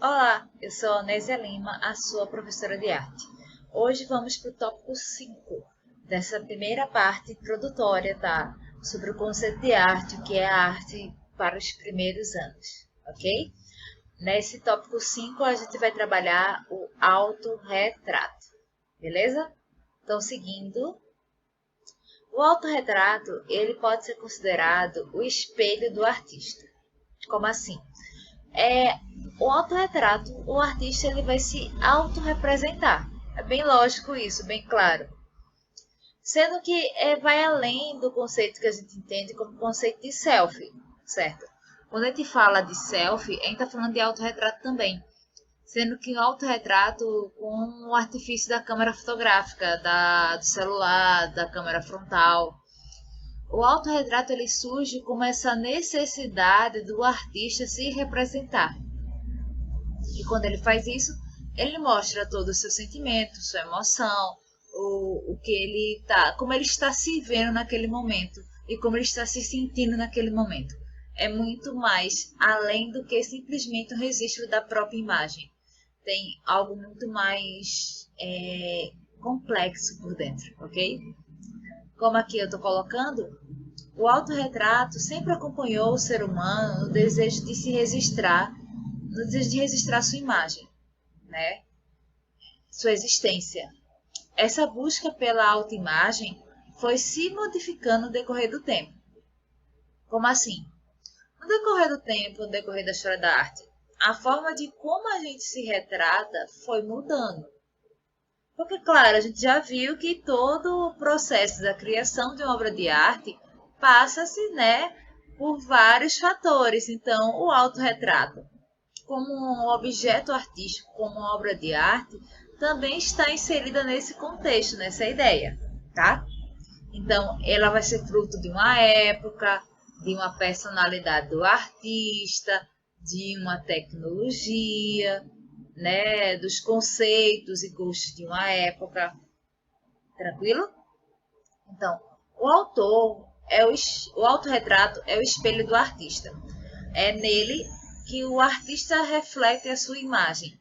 Olá, eu sou a Nésia Lima, a sua professora de arte. Hoje vamos para o tópico 5 dessa primeira parte introdutória, tá? Sobre o conceito de arte, o que é arte para os primeiros anos, ok? Nesse tópico 5 a gente vai trabalhar o autorretrato, beleza? Então, seguindo, o autorretrato ele pode ser considerado o espelho do artista. Como assim? O autorretrato, o artista ele vai se autorrepresentar. É bem lógico isso, bem claro. Sendo que vai além do conceito que a gente entende como conceito de selfie, certo? Quando a gente fala de selfie, a gente está falando de autorretrato também. Sendo que o autorretrato com o artifício da câmera fotográfica, do celular, da câmera frontal. O autorretrato ele surge como essa necessidade do artista se representar. E quando ele faz isso, ele mostra todo o seu sentimento, sua emoção, o que ele tá, como ele está se vendo naquele momento e como ele está se sentindo naquele momento. É muito mais além do que simplesmente um registro da própria imagem. Tem algo muito mais complexo por dentro, ok? Como aqui eu estou colocando, o autorretrato sempre acompanhou o ser humano no desejo de se registrar, no desejo de registrar sua imagem, né? Sua existência. Essa busca pela autoimagem foi se modificando no decorrer do tempo. Como assim? No decorrer do tempo, no decorrer da história da arte, a forma de como a gente se retrata foi mudando. Porque, claro, a gente já viu que todo o processo da criação de uma obra de arte passa-se, né, por vários fatores. Então, o autorretrato, como um objeto artístico, como uma obra de arte, também está inserida nesse contexto, nessa ideia, tá? Então, ela vai ser fruto de uma época, de uma personalidade do artista, de uma tecnologia, né, dos conceitos e gostos de uma época. Tranquilo? Então, o autorretrato é o espelho do artista. É nele que o artista reflete a sua imagem,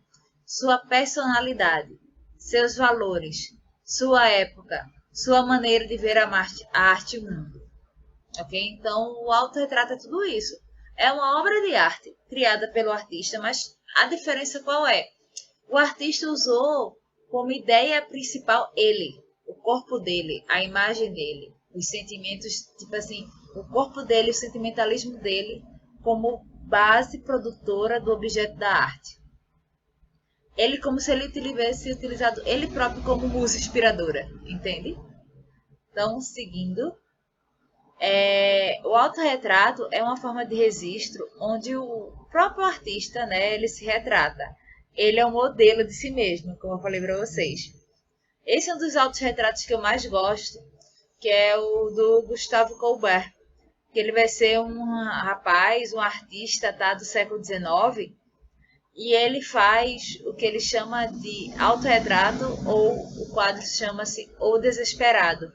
sua personalidade, seus valores, sua época, sua maneira de ver a arte e o mundo. Ok? Então, o autorretrato é tudo isso. É uma obra de arte criada pelo artista, mas a diferença qual é? O artista usou como ideia principal ele, o corpo dele, a imagem dele, os sentimentos, tipo assim, o corpo dele, o sentimentalismo dele como base produtora do objeto da arte. Ele como se ele tivesse utilizado ele próprio como musa inspiradora, entende? Então, seguindo, o autorretrato é uma forma de registro onde o próprio artista, né, ele se retrata. Ele é um modelo de si mesmo, como eu falei para vocês. Esse é um dos autorretratos que eu mais gosto, que é o do Gustavo Colbert, que ele vai ser um rapaz, um artista, tá, do século XIX, e ele faz o que ele chama de autorretrato, ou o quadro chama-se O Desesperado.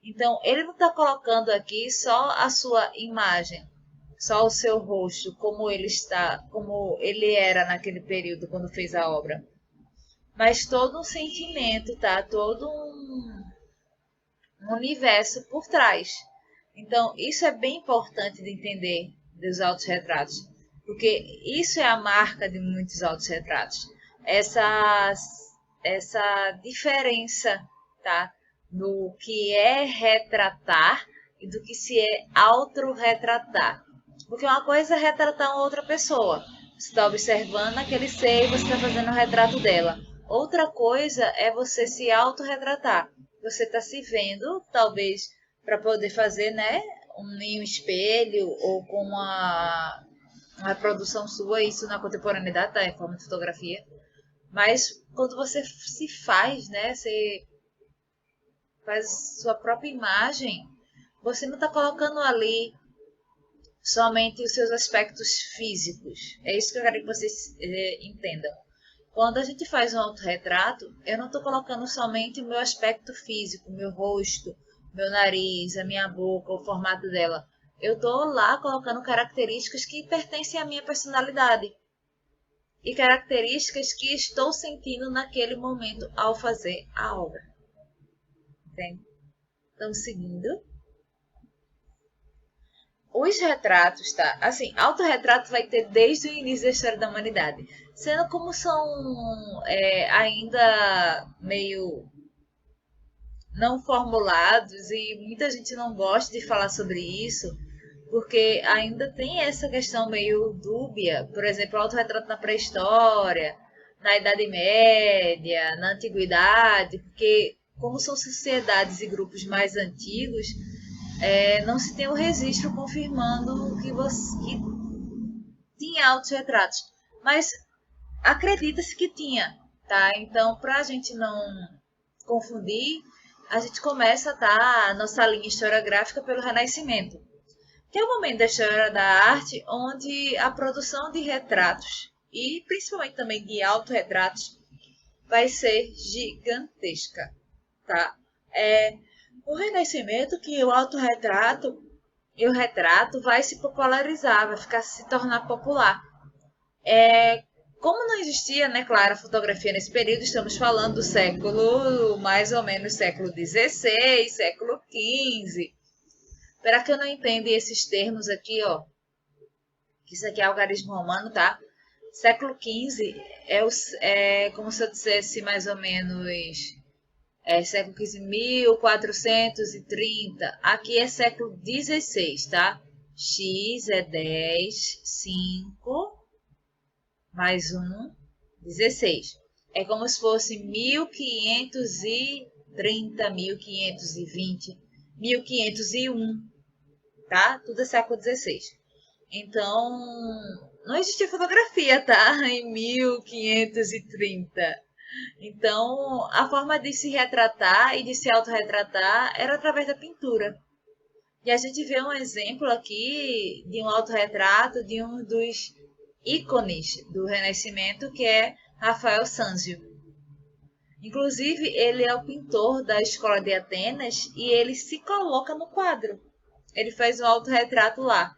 Então, ele não está colocando aqui só a sua imagem, só o seu rosto, como ele está, como ele era naquele período quando fez a obra, mas todo um sentimento, tá? Todo um universo por trás. Então, isso é bem importante de entender dos autorretratos, porque isso é a marca de muitos autorretratos. Essa diferença, tá? Do que é retratar e do que se é autorretratar. Porque uma coisa é retratar uma outra pessoa. Você está observando aquele ser e você está fazendo o retrato dela. Outra coisa é você se autorretratar. Você está se vendo, talvez, para poder fazer, né, em um espelho ou com uma reprodução sua, isso na contemporaneidade, tá, em forma de fotografia. Mas quando você se faz, né, você faz sua própria imagem, você não está colocando ali somente os seus aspectos físicos. É isso que eu quero que vocês entendam. Quando a gente faz um autorretrato, eu não estou colocando somente o meu aspecto físico, o meu rosto, meu nariz, a minha boca, o formato dela. Eu estou lá colocando características que pertencem à minha personalidade. e características que estou sentindo naquele momento ao fazer a obra. Entende? Então, seguindo. Os retratos, tá? Assim, autorretrato vai ter desde o início da história da humanidade. Sendo como são ainda meio não formulados e muita gente não gosta de falar sobre isso, porque ainda tem essa questão meio dúbia. Por exemplo, o autorretrato na pré-história, na Idade Média, na Antiguidade, porque como são sociedades e grupos mais antigos, não se tem um registro confirmando que tinha autorretratos. Mas acredita-se que tinha, tá? Então, para a gente não confundir, a gente começa a nossa linha historiográfica pelo Renascimento, que é o momento da história da arte onde a produção de retratos e principalmente também de autorretratos vai ser gigantesca, tá? O Renascimento que o autorretrato e o retrato vai se popularizar, vai se tornar popular. Como não existia, né, claro, a fotografia nesse período, estamos falando do século, mais ou menos século XVI, século XV. Espera que eu não entenda esses termos aqui, ó. Que isso aqui é algarismo romano, tá? Século XV é como se eu dissesse mais ou menos século XV, 1430. Aqui é século XVI, tá? X é 10, 5, mais 1, 16. É como se fosse 1530, 1520, 1501, tá? Tudo é século XVI. Então, não existia fotografia, tá? Em 1530. Então, a forma de se retratar e de se autorretratar era através da pintura. E a gente vê um exemplo aqui de um autorretrato de um dos ícones do Renascimento, que é Rafael Sanzio. Inclusive, ele é o pintor da escola de Atenas e ele se coloca no quadro. Ele faz um autorretrato lá,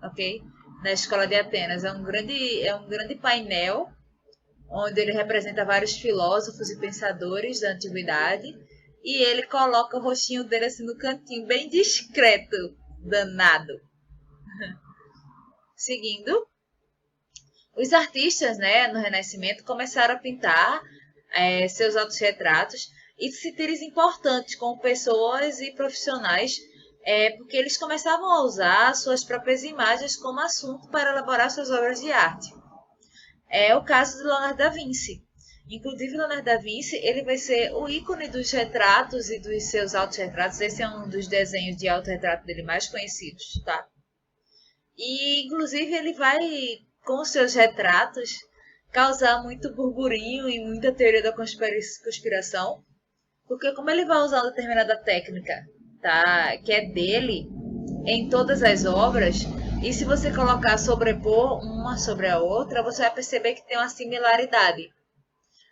ok? Na escola de Atenas. É um grande painel onde ele representa vários filósofos e pensadores da antiguidade e ele coloca o rostinho dele assim no cantinho, bem discreto, danado. Seguindo, os artistas, né, no Renascimento começaram a pintar seus autorretratos e sentidos importantes como pessoas e profissionais, porque eles começavam a usar suas próprias imagens como assunto para elaborar suas obras de arte. É o caso de Leonardo da Vinci. Inclusive, Leonardo da Vinci ele vai ser o ícone dos retratos e dos seus autorretratos. Esse é um dos desenhos de autorretrato dele mais conhecidos, tá? E, inclusive, ele vai, com os seus retratos, causar muito burburinho e muita teoria da conspiração, porque como ele vai usar uma determinada técnica, tá, que é dele, em todas as obras, e se você colocar sobrepor uma sobre a outra, você vai perceber que tem uma similaridade.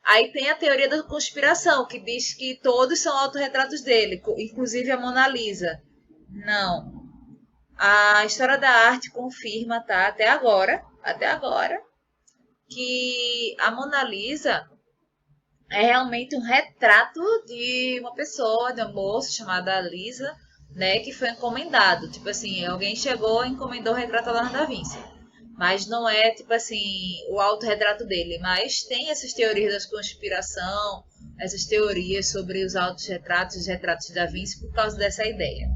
Aí tem a teoria da conspiração, que diz que todos são autorretratos dele, inclusive a Mona Lisa. Não. A história da arte confirma, tá, até agora, que a Mona Lisa é realmente um retrato de uma pessoa, de uma moça chamada Lisa, né, que foi encomendado. Tipo assim, alguém chegou e encomendou o retrato da Leonardo da Vinci. Mas não é, tipo assim, o autorretrato dele. Mas tem essas teorias da conspiração, essas teorias sobre os autorretratos, os retratos da Vinci, por causa dessa ideia.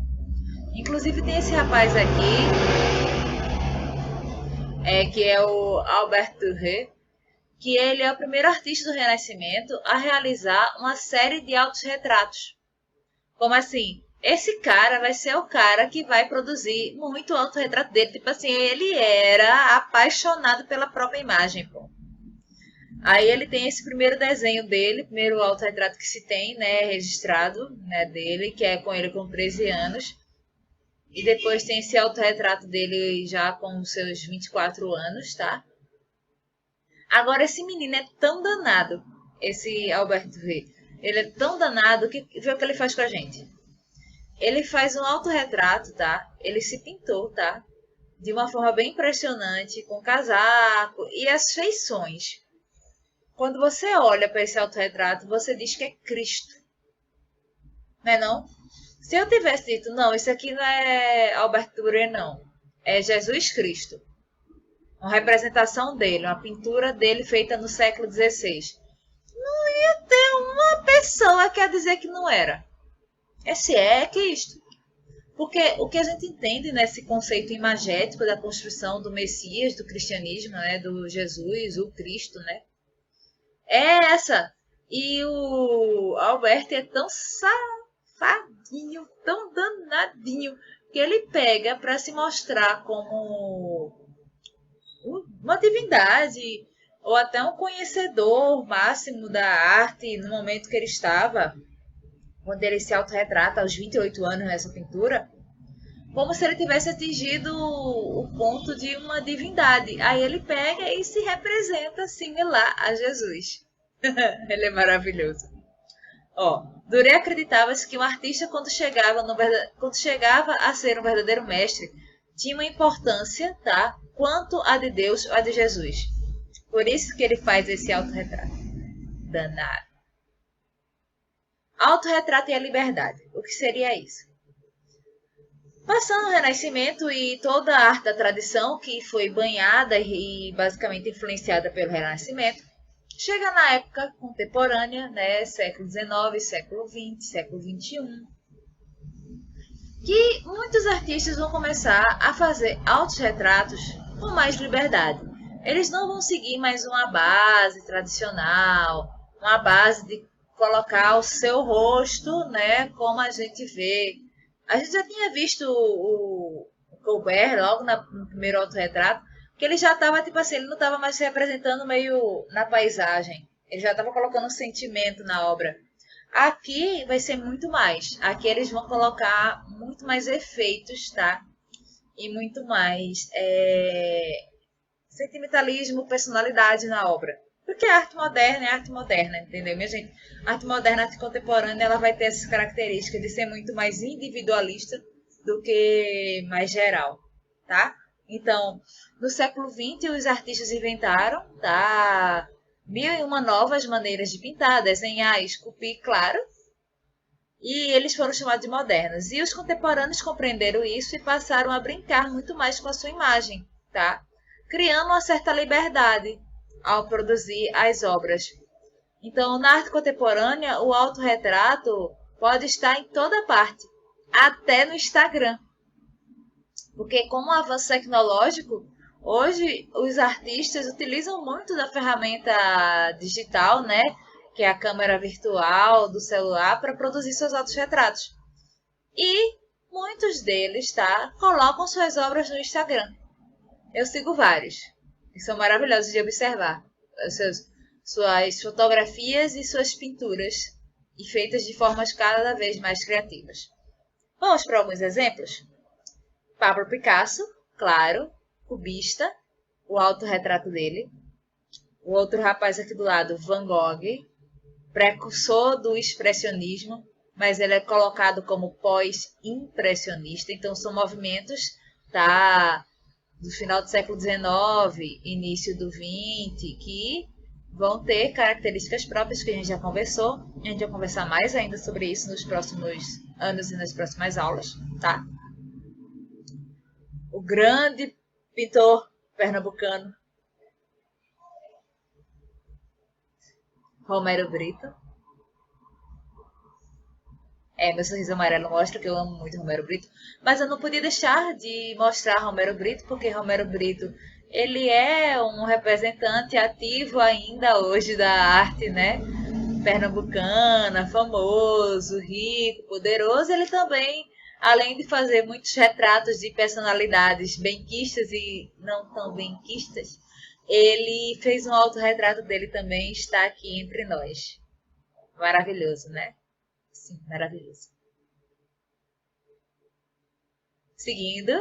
Inclusive tem esse rapaz aqui, que é o Albert Dürer, que ele é o primeiro artista do Renascimento a realizar uma série de autorretratos. Como assim? Esse cara vai ser o cara que vai produzir muito autorretrato dele. Tipo assim, ele era apaixonado pela própria imagem, pô. Aí ele tem esse primeiro desenho dele, primeiro autorretrato que se tem, né, registrado, né, dele, que é com ele com 13 anos. E depois tem esse autorretrato dele já com os seus 24 anos, tá? Agora, esse menino é tão danado, esse Alberto V. Ele é tão danado que vê o que ele faz com a gente. Ele faz um autorretrato, tá? Ele se pintou, tá? de uma forma bem impressionante, com casaco e as feições. Quando você olha para esse autorretrato, você diz que é Cristo. Não é não? Se eu tivesse dito, não, isso aqui não é Albert Dürer, não. É Jesus Cristo. Uma representação dele, uma pintura dele feita no século XVI. Não ia ter uma pessoa que ia dizer que não era. Esse é Cristo. Porque o que a gente entende nesse conceito imagético da construção do Messias, do cristianismo, né, do Jesus, o Cristo, né, é essa. E o Albert é tão safadinho, tão danadinho, que ele pega para se mostrar como uma divindade ou até um conhecedor máximo da arte no momento que ele estava, quando ele se autorretrata aos 28 anos nessa pintura, como se ele tivesse atingido o ponto de uma divindade. Aí ele pega e se representa similar a Jesus. Ele é maravilhoso. Ó, Duré acreditava-se que um artista, quando chegava a ser um verdadeiro mestre, tinha uma importância, tá? Quanto a de Deus ou a de Jesus. Por isso que ele faz esse autorretrato. Danado. Autorretrato e a liberdade. O que seria isso? Passando o Renascimento e toda a arte da tradição que foi banhada e basicamente influenciada pelo Renascimento, chega na época contemporânea, né, século XIX, século XX, século XXI, que muitos artistas vão começar a fazer autorretratos com mais liberdade. Eles não vão seguir mais uma base tradicional, uma base de colocar o seu rosto, né, como a gente vê. A gente já tinha visto o Colbert logo no primeiro autorretrato, que ele já estava, tipo assim, ele não estava mais se representando meio na paisagem. Ele já estava colocando um sentimento na obra. Aqui vai ser muito mais. Aqui eles vão colocar muito mais efeitos, tá? E muito mais sentimentalismo, personalidade na obra. Porque a arte moderna é arte moderna, entendeu, minha gente? A arte moderna, a arte contemporânea, ela vai ter essas características de ser muito mais individualista do que mais geral, tá? Então, no século XX, os artistas inventaram, tá? 1001 novas maneiras de pintar, desenhar, esculpir, claro. E eles foram chamados de modernos. E os contemporâneos compreenderam isso e passaram a brincar muito mais com a sua imagem, tá? Criando uma certa liberdade ao produzir as obras. Então, na arte contemporânea, o autorretrato pode estar em toda parte, até no Instagram. Porque com o avanço tecnológico, hoje os artistas utilizam muito da ferramenta digital, né? Que é a câmera virtual do celular, para produzir seus autorretratos. E muitos deles, tá? Colocam suas obras no Instagram. Eu sigo vários. E são maravilhosos de observar. Suas fotografias e suas pinturas. E feitas de formas cada vez mais criativas. Vamos para alguns exemplos? Pablo Picasso, claro, cubista, o autorretrato dele. O outro rapaz aqui do lado, Van Gogh, precursor do expressionismo, mas ele é colocado como pós-impressionista. Então são movimentos, tá, do final do século XIX, início do XX, que vão ter características próprias que a gente já conversou. A gente vai conversar mais ainda sobre isso nos próximos anos e nas próximas aulas, tá? O grande pintor pernambucano, Romero Brito. Meu sorriso amarelo mostra que eu amo muito Romero Brito. Mas eu não podia deixar de mostrar Romero Brito, porque Romero Brito, ele é um representante ativo ainda hoje da arte, né? Pernambucana, famoso, rico, poderoso. Ele também, além de fazer muitos retratos de personalidades benquistas e não tão benquistas, ele fez um autorretrato dele também, está aqui entre nós. Maravilhoso, né? Sim, maravilhoso. Seguindo,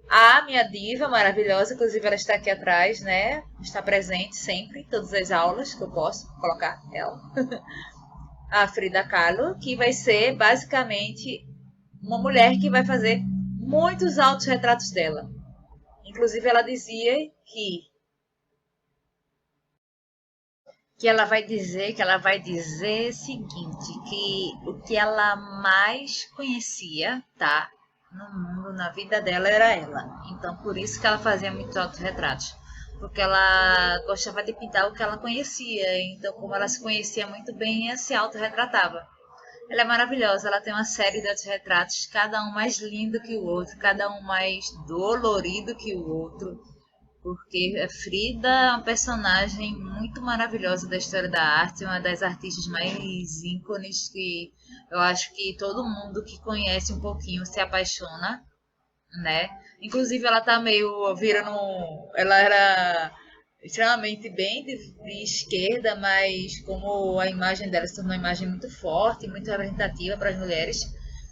a minha diva maravilhosa, inclusive ela está aqui atrás, né? Está presente sempre, em todas as aulas que eu posso colocar ela. A Frida Kahlo, que vai ser basicamente uma mulher que vai fazer muitos autorretratos dela. Inclusive, ela dizia que ela vai dizer o seguinte, que o que ela mais conhecia, tá, no mundo, na vida dela, era ela. Então, por isso que ela fazia muitos autorretratos. Porque ela gostava de pintar o que ela conhecia. Então, como ela se conhecia muito bem, ela se autorretratava. Ela é maravilhosa, ela tem uma série de autorretratos, cada um mais lindo que o outro, cada um mais dolorido que o outro. Porque a Frida é uma personagem muito maravilhosa da história da arte, uma das artistas mais ícones que eu acho que todo mundo que conhece um pouquinho se apaixona, né? Inclusive ela tá meio virando, ela era extremamente bem de esquerda, mas como a imagem dela se tornou uma imagem muito forte, muito representativa para as mulheres,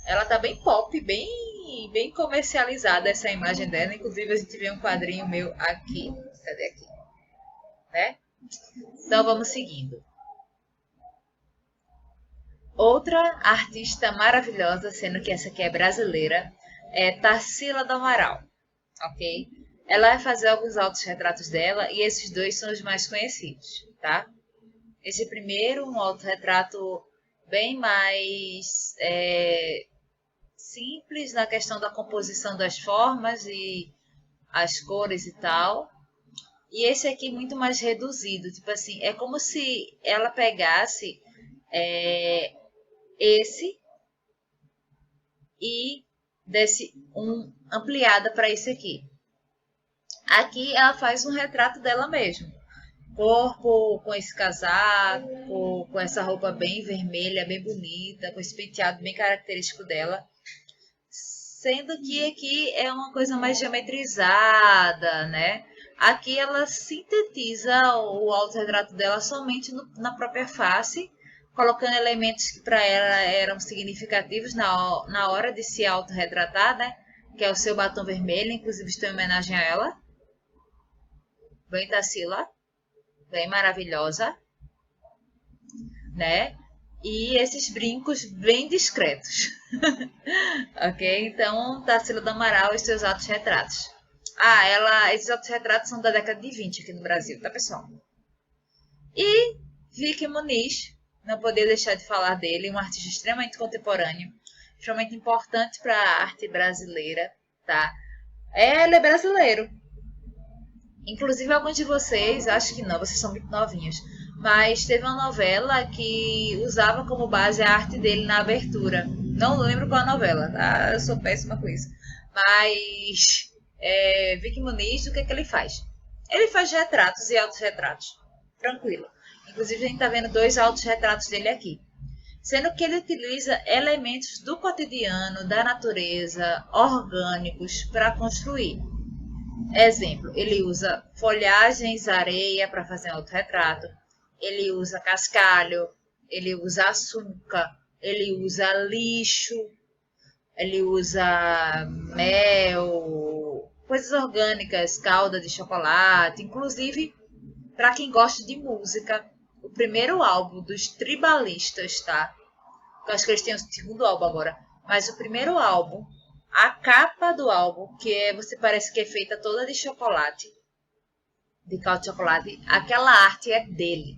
ela tá bem pop, bem comercializada essa imagem dela. Inclusive a gente vê um quadrinho meu aqui, cadê aqui, né? Então vamos seguindo. Outra artista maravilhosa, sendo que essa aqui é brasileira, é Tarsila do Amaral, ok? Ela vai fazer alguns autorretratos dela e esses dois são os mais conhecidos, tá? Esse primeiro, um autorretrato bem mais simples na questão da composição das formas e as cores e tal. E esse aqui muito mais reduzido, tipo assim, é como se ela pegasse esse e desse ampliada para esse aqui. Aqui ela faz um retrato dela mesmo. Corpo com esse casaco, com essa roupa bem vermelha, bem bonita, com esse penteado bem característico dela. Sendo que aqui é uma coisa mais geometrizada, né? Aqui ela sintetiza o autorretrato dela somente na própria face, colocando elementos que para ela eram significativos na hora de se autorretratar, né? Que é o seu batom vermelho, inclusive estou em homenagem a ela. Bem Tarsila, bem maravilhosa, né? E esses brincos bem discretos. Ok? Então, Tarsila do Amaral e seus autorretratos. Esses autorretratos são da década de 20 aqui no Brasil, tá, pessoal? E Vicky Muniz, não poderia deixar de falar dele, um artista extremamente contemporâneo, extremamente importante para a arte brasileira, tá? Ele é brasileiro. Inclusive, alguns de vocês, acho que não, vocês são muito novinhos, mas teve uma novela que usava como base a arte dele na abertura. Não lembro qual a novela, tá? Eu sou péssima com isso. Mas, Vicky Muniz, o que é que ele faz? Ele faz retratos e autorretratos. Tranquilo. Inclusive, a gente tá vendo dois autorretratos dele aqui. Sendo que ele utiliza elementos do cotidiano, da natureza, orgânicos, para construir. Exemplo, ele usa folhagens, areia para fazer um autorretrato. Ele usa cascalho, ele usa açúcar, ele usa lixo, ele usa mel, coisas orgânicas, calda de chocolate. Inclusive, para quem gosta de música, o primeiro álbum dos Tribalistas, tá? Eu acho que eles têm o segundo álbum agora, mas o primeiro álbum, a capa do álbum, você parece que é feita toda de chocolate, de calda de chocolate, aquela arte é dele,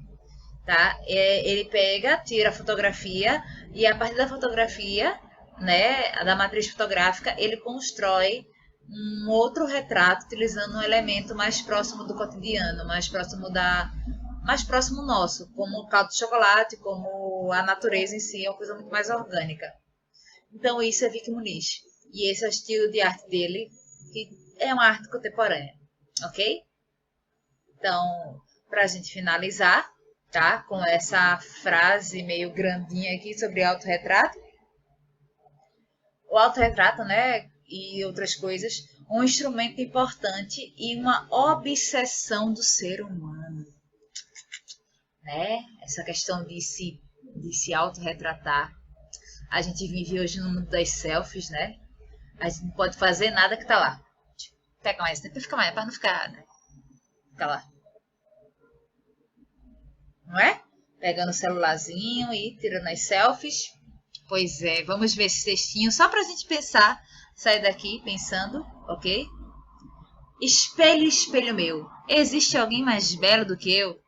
tá? Ele pega, tira a fotografia e a partir da fotografia, né, da matriz fotográfica, ele constrói um outro retrato utilizando um elemento mais próximo do cotidiano, mais próximo nosso, como o caldo de chocolate, como a natureza em si, é uma coisa muito mais orgânica. Então isso é Vicky Muniz. E esse é o estilo de arte dele, que é uma arte contemporânea, ok? Então, para a gente finalizar, tá? Com essa frase meio grandinha aqui sobre autorretrato. O autorretrato, né? E outras coisas, um instrumento importante e uma obsessão do ser humano, né? Essa questão de se autorretratar. A gente vive hoje no mundo das selfies, né? A gente não pode fazer nada que tá lá. Pega mais, tenta ficar mais, para não ficar, né? Fica lá. Não é? Pegando o celularzinho e tirando as selfies. Pois é, vamos ver esse textinho só pra gente pensar, sair daqui pensando, ok? Espelho, espelho meu, existe alguém mais belo do que eu?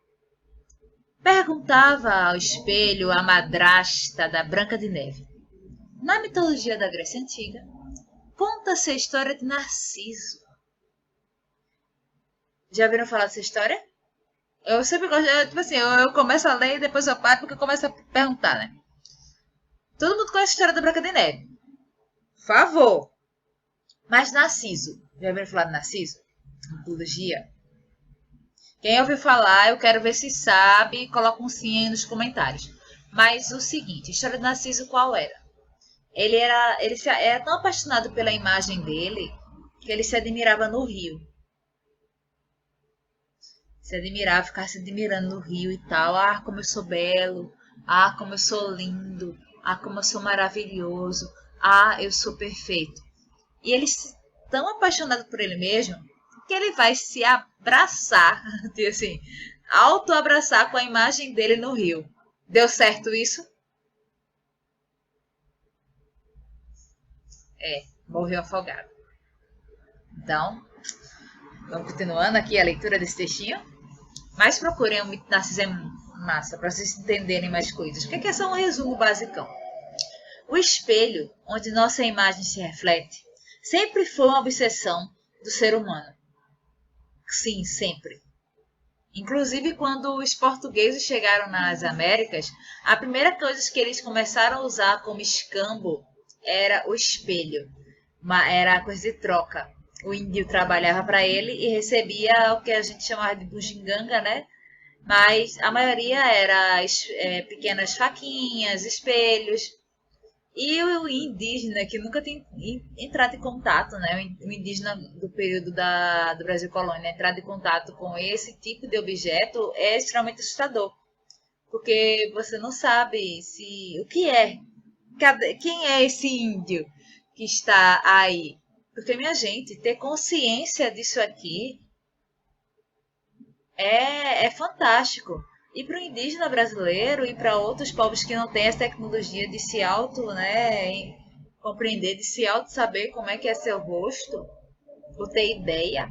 Perguntava ao espelho a madrasta da Branca de Neve. Na mitologia da Grécia Antiga, conta-se a história de Narciso. Já ouviram falar dessa história? Eu sempre gosto, tipo assim, eu começo a ler e depois eu paro porque eu começo a perguntar, né? Todo mundo conhece a história da Branca de Neve. Por favor. Mas Narciso, já ouviram falar de Narciso? Mitologia. Quem ouviu falar, eu quero ver se sabe, coloca um sim aí nos comentários. Mas o seguinte, a história de Narciso qual era? Ele era tão apaixonado pela imagem dele que ele se admirava no rio. Se admirava, ficava se admirando no rio e tal. Ah, como eu sou belo. Ah, como eu sou lindo. Ah, como eu sou maravilhoso. Ah, eu sou perfeito. E ele tão apaixonado por ele mesmo que ele vai se abraçar, assim, auto-abraçar com a imagem dele no rio. Deu certo isso? É, morreu afogado. Então, vamos continuando aqui a leitura desse textinho. Mas procurem o mito Narciso é massa, para vocês entenderem mais coisas. O que é só um resumo basicão? O espelho, onde nossa imagem se reflete, sempre foi uma obsessão do ser humano. Sim, sempre. Inclusive, quando os portugueses chegaram nas Américas, a primeira coisa que eles começaram a usar como escambo era o espelho. Era a coisa de troca. O índio trabalhava para ele e recebia o que a gente chamava de bugiganga, né? Mas a maioria era pequenas faquinhas, espelhos. E o indígena, que nunca tem entrado em contato, né? O indígena do período do Brasil colônia, entrado em contato com esse tipo de objeto é extremamente assustador. Porque você não sabe o que é. Quem é esse índio que está aí? Porque, minha gente, ter consciência disso aqui é fantástico. E para o indígena brasileiro e para outros povos que não têm essa tecnologia de se auto, né, compreender, de se auto saber como é que é seu rosto, ou ter ideia,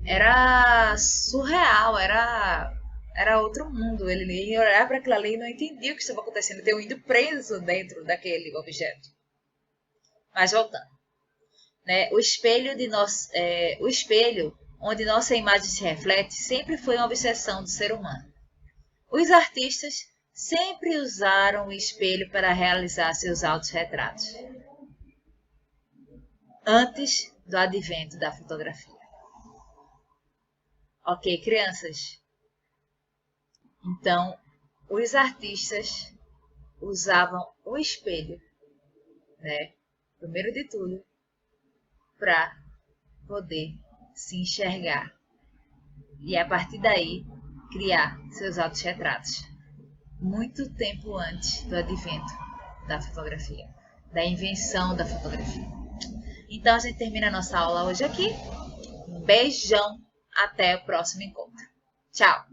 era surreal, era outro mundo. Ele ia olhar para aquilo ali e não entendia o que estava acontecendo. Ter um índio preso dentro daquele objeto. Mas voltando, né, o espelho onde nossa imagem se reflete sempre foi uma obsessão do ser humano. Os artistas sempre usaram o espelho para realizar seus autorretratos, antes do advento da fotografia. Ok, crianças? Então, os artistas usavam o espelho, né, primeiro de tudo, para poder se enxergar e a partir daí criar seus autorretratos. Muito tempo antes do advento da fotografia, da invenção da fotografia. Então a gente termina a nossa aula hoje aqui. Um beijão, até o próximo encontro. Tchau!